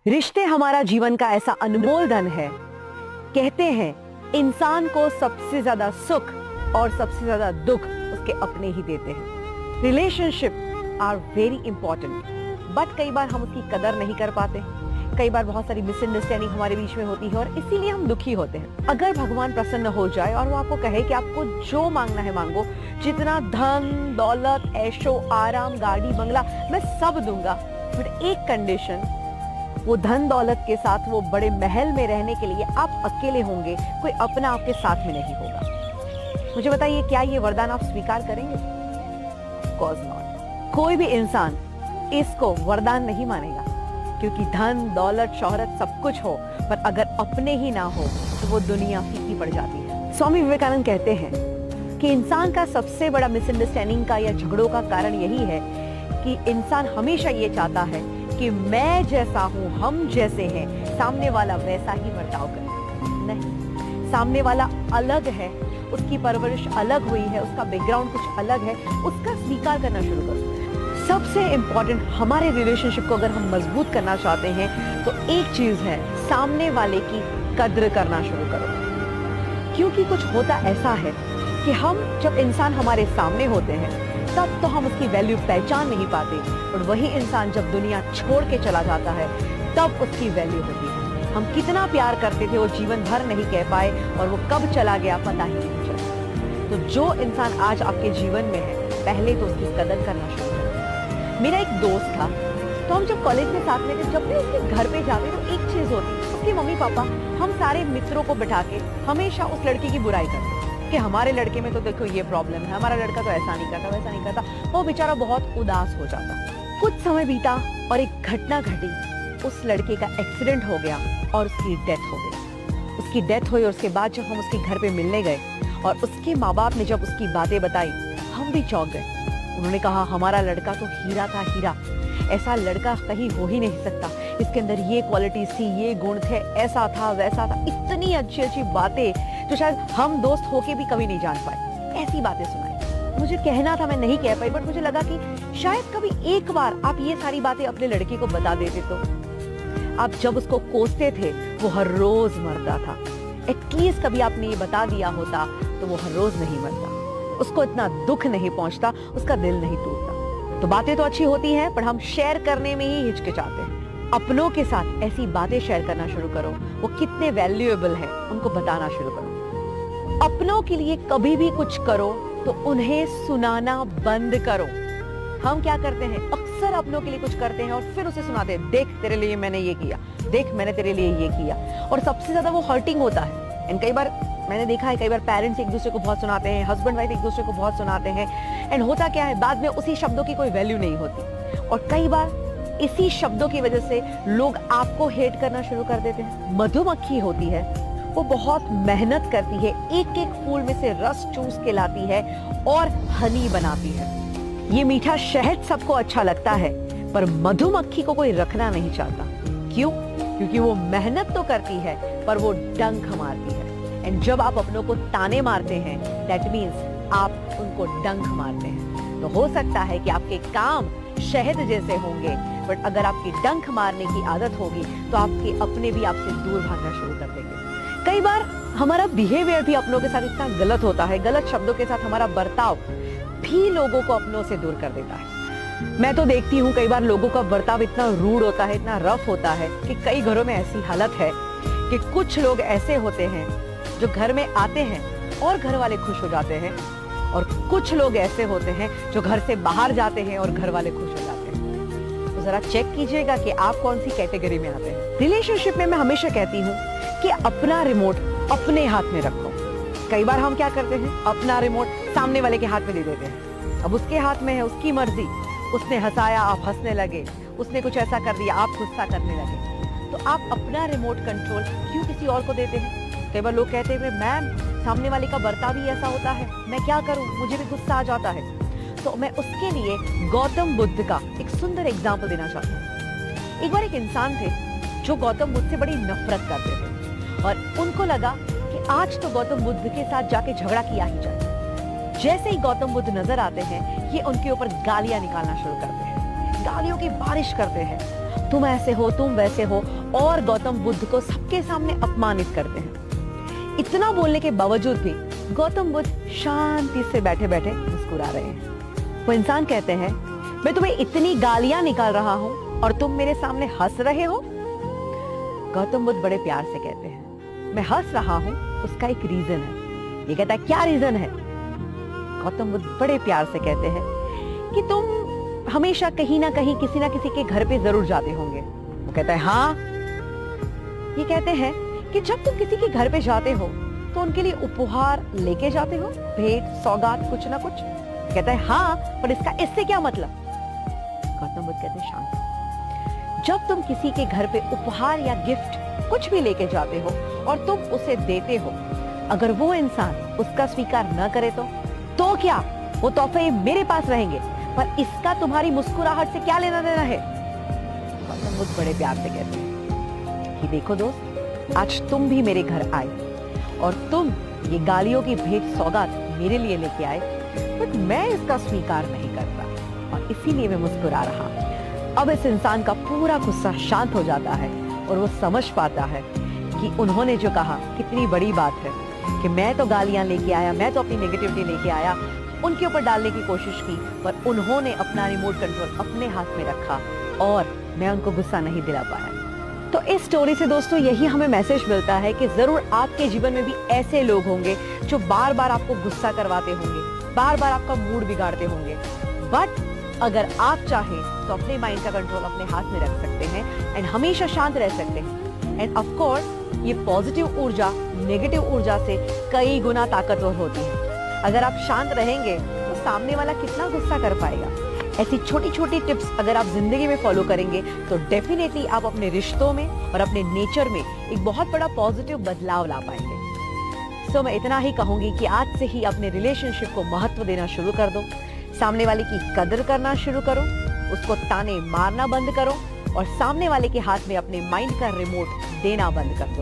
रिश्ते हमारा जीवन का ऐसा अनमोल धन है। कहते हैं इंसान को सबसे ज्यादा सुख और सबसे ज्यादा दुख उसके अपने ही देते हैं। Relationship are very important, but कई बार हम उसकी कदर नहीं कर पाते। कई बार बहुत सारी मिसअंडरस्टैंडिंग हमारे बीच में होती है और इसीलिए हम दुखी होते हैं। अगर भगवान प्रसन्न हो जाए और वो आपको कहे कि आपको जो मांगना है मांगो, जितना धन दौलत ऐशो आराम गाड़ी बंगला मैं सब दूंगा, बट एक कंडीशन, वो धन दौलत के साथ वो बड़े महल में रहने के लिए आप अकेले होंगे, कोई अपना आपके साथ में नहीं होगा। मुझे बताइए, क्या ये वरदान आप स्वीकार करेंगे? Of course not. कोई भी इंसान इसको वरदान नहीं मानेगा, क्योंकि धन दौलत शोहरत सब कुछ हो, पर अगर अपने ही ना हो तो वो दुनिया फीकी पड़ जाती है। स्वामी विवेकानंद कहते हैं कि इंसान का सबसे बड़ा मिसअंडरस्टैंडिंग का या झगड़ों का कारण यही है कि इंसान हमेशा ये चाहता है कि मैं जैसा हूं, हम जैसे हैं, सामने वाला वैसा ही बर्ताव करे। नहीं, सामने वाला अलग है, उसकी परवरिश अलग हुई है, उसका बैकग्राउंड कुछ अलग है, उसका स्वीकार करना शुरू करो। सबसे इंपॉर्टेंट, हमारे रिलेशनशिप को अगर हम मजबूत करना चाहते हैं तो एक चीज है, सामने वाले की कद्र करना शुरू करो। क्योंकि कुछ होता ऐसा है कि हम जब इंसान हमारे सामने होते हैं तब तो हम उसकी वैल्यू पहचान नहीं पाते, और वही इंसान जब दुनिया छोड़ के चला जाता है तब उसकी वैल्यू होती है। हम कितना प्यार करते थे वो जीवन भर नहीं कह पाए, और वो कब चला गया पता ही नहीं चला। तो जो इंसान आज आपके जीवन में है, पहले तो उसकी कदर करना शुरू करें। मेरा एक दोस्त था, तो हम जब कॉलेज में साथ में थे, जब भी उसके घर पे जाते तो एक चीज होती, उसके मम्मी पापा हम सारे मित्रों को बिठा के हमेशा उस लड़की की बुराई करते कि हमारे लड़के में तो देखो ये प्रॉब्लम है, हमारा लड़का तो ऐसा नहीं करता वैसा नहीं करता। वो बेचारा बहुत उदास हो जाता। कुछ समय बीता और एक घटना घटी, उस लड़के का एक्सीडेंट हो गया और उसकी डेथ हो गई। उसकी डेथ हुई और उसके बाद जब हम उसके घर पे मिलने गए और उसके माँ बाप ने जब उसकी बातें बताई, हम भी चौंक गए। उन्होंने कहा हमारा लड़का तो हीरा था, हीरा, ऐसा लड़का कहीं हो ही नहीं सकता, इसके अंदर ये क्वालिटीज थी, ये गुण थे, ऐसा था वैसा था, इतनी अच्छी अच्छी बातें जो शायद हम दोस्त होके भी कभी नहीं जान पाए। ऐसी बातें सुनाई। मुझे कहना था, मैं नहीं कह पाई, बट मुझे लगा कि शायद कभी एक बार आप ये सारी बातें अपने लड़के को बता देते तो। आप जब उसको कोसते थे वो हर रोज मरता था, एटलीस्ट कभी आपने ये बता दिया होता तो वो हर रोज नहीं मरता, उसको इतना दुख नहीं पहुंचता, उसका दिल नहीं टूटता। तो बातें तो अच्छी होती हैं, पर हम शेयर करने में ही हिचकिचाते हैं। अपनों के साथ ऐसी बातें शेयर करना शुरू करो, वो कितने वैल्यूएबल है उनको बताना शुरू करो। अपनों के लिए कभी भी कुछ करो तो उन्हें सुनाना बंद करो। हम क्या करते हैं, अक्सर अपनों के लिए कुछ करते हैं और फिर उसे सुनाते हैं, देख तेरे लिए मैंने ये किया, देख मैंने तेरे लिए ये किया, और सबसे ज्यादा वो हर्टिंग होता है। एंड कई बार मैंने देखा है, कई बार पेरेंट्स एक दूसरे को बहुत सुनाते हैं, हस्बैंड वाइफ एक दूसरे को बहुत सुनाते हैं, एंड होता क्या है, बाद में उसी शब्दों की कोई वैल्यू नहीं होती, और कई बार इसी शब्दों की वजह से लोग आपको हेट करना शुरू कर देते हैं। मधुमक्खी होती है, वो बहुत मेहनत करती है, एक एक फूल में से रस चूस के लाती है और हनी बनाती है। ये मीठा शहद सबको अच्छा लगता है, पर मधुमक्खी को कोई रखना नहीं चाहता। क्यों? क्योंकि वो मेहनत तो करती है पर वो डंक मारती है। एंड जब आप अपनों को ताने मारते हैं, दैट मीन्स आप उनको डंक मारते हैं। तो हो सकता है कि आपके काम शहद जैसे होंगे, बट अगर आपकी डंक मारने की आदत होगी तो आपके अपने भी आपसे दूर भागना शुरू कर देंगे। कई बार हमारा बिहेवियर भी अपनों के साथ इतना गलत होता है, गलत शब्दों के साथ हमारा बर्ताव भी लोगों को अपनों से दूर कर देता है। मैं तो देखती हूँ कई बार लोगों का बर्ताव इतना रूड होता है, इतना रफ होता है कि कई घरों में ऐसी हालत है कि कुछ लोग ऐसे होते हैं जो घर में आते हैं और घर वाले खुश हो जाते हैं, और कुछ लोग ऐसे होते हैं जो घर से बाहर जाते हैं और घर वाले खुश हो जाते हैं। तो जरा चेक कीजिएगा कि आप कौन सी कैटेगरी में आते हैं। रिलेशनशिप में मैं हमेशा कहती हूँ कि अपना रिमोट अपने हाथ में रखो। कई बार हम क्या करते हैं, अपना रिमोट सामने वाले के हाथ में दे देते हैं। अब उसके हाथ में है, उसकी मर्जी, उसने हंसाया आप हंसने लगे, उसने कुछ ऐसा कर दिया आप गुस्सा करने लगे। तो आप अपना रिमोट कंट्रोल क्यों किसी और को देते हैं? कई बार लोग कहते हैं मैम सामने वाले का बर्ताव ही ऐसा होता है, मैं क्या करूं, मुझे भी गुस्सा आ जाता है। तो मैं उसके लिए गौतम बुद्ध का एक सुंदर एग्जाम्पल देना चाहती हूँ। एक बार एक इंसान थे जो गौतम बुद्ध से बड़ी नफरत करते थे, और उनको लगा कि आज तो गौतम बुद्ध के साथ जाके झगड़ा किया ही जाए। जैसे ही गौतम बुद्ध नजर आते हैं, ये उनके ऊपर गालियां निकालना शुरू करते हैं, गालियों की बारिश करते हैं, तुम ऐसे हो, तुम वैसे हो, और गौतम बुद्ध को सबके सामने अपमानित करते हैं। इतना बोलने के बावजूद भी गौतम बुद्ध शांति से बैठे बैठे मुस्कुरा रहे हैं। वो इंसान कहते हैं, मैं तुम्हें इतनी गालियां निकाल रहा हूं और तुम मेरे सामने हंस रहे हो। गौतम बुद्ध बड़े प्यार से कहते हैं, मैं हंस रहा हूं, उसका एक रीजन है। ये कहता है, क्या रीजन है? गौतम बुद्ध बड़े प्यार से कहते हैं कि तुम हमेशा कहीं ना कहीं किसी ना किसी के घर पे जरूर जाते होंगे। वो कहता है, हाँ। ये कहते हैं कि जब तुम किसी के घर पे जाते हो तो उनके लिए उपहार लेके जाते हो, भेंट सौगात कुछ ना कुछ। कहता है, हाँ, पर इससे क्या मतलब? गौतम बुद्ध कहते हैं, शांत। जब तुम किसी के घर पे उपहार या गिफ्ट कुछ भी लेके जाते हो और तुम उसे देते हो, अगर वो इंसान उसका स्वीकार न करे तो क्या? वो तोहफे मेरे पास रहेंगे, पर इसका तुम्हारी मुस्कुराहट से क्या लेना देना है? गौतम बुद्ध बड़े प्यार से कहते हैं कि देखो दोस्त, आज तुम भी मेरे घर आए और तुम ये गालियों की भेंट सौगात मेरे लिए लेके आए, बट मैं इसका स्वीकार नहीं करता और इसीलिए मैं मुस्कुरा रहा। अब इस इंसान का पूरा गुस्सा शांत हो जाता है और वो समझ पाता है कि उन्होंने जो कहा कितनी बड़ी बात है कि मैं तो गालियां लेके आया, मैं तो अपनी नेगेटिविटी लेके आया, उनके ऊपर डालने की कोशिश की, पर उन्होंने अपना रिमोट कंट्रोल अपने हाथ में रखा और मैं उनको गुस्सा नहीं दिला पाया। तो इस स्टोरी से दोस्तों यही हमें मैसेज मिलता है कि जरूर आपके जीवन में भी ऐसे लोग होंगे जो बार बार आपको गुस्सा करवाते होंगे, बार बार आपका मूड बिगाड़ते होंगे, बट अगर आप चाहें तो अपने माइंड का कंट्रोल अपने हाथ में रख सकते हैं एंड हमेशा शांत रह सकते हैं। एंड ऑफ कोर्स ये पॉजिटिव ऊर्जा नेगेटिव ऊर्जा से कई गुना ताकतवर होती है। अगर आप शांत रहेंगे तो सामने वाला कितना गुस्सा कर पाएगा। ऐसी छोटी छोटी टिप्स अगर आप जिंदगी में फॉलो करेंगे तो डेफिनेटली आप अपने रिश्तों में और अपने नेचर में एक बहुत बड़ा पॉजिटिव बदलाव ला पाएंगे। सो मैं इतना ही कहूंगी कि आज से ही अपने रिलेशनशिप को महत्व देना शुरू कर दो, सामने वाले की कदर करना शुरू करो, उसको ताने मारना बंद करो और सामने वाले के हाथ में अपने माइंड का रिमोट देना बंद कर दो।